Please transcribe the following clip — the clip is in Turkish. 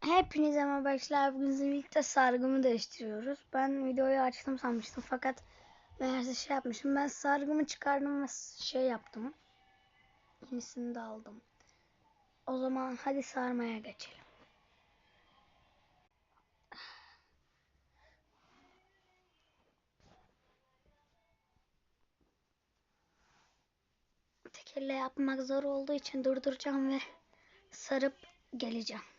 Hepinize merhaba arkadaşlar. Bugün sizinle birlikte sargımı değiştiriyoruz. Ben videoyu açtım sanmıştım fakat meğerse şey yapmışım. Ben sargımı çıkardım ve şey yaptım. Yenisini de aldım. O zaman hadi sarmaya geçelim. Tek elle yapmak zor olduğu için durduracağım ve sarıp geleceğim.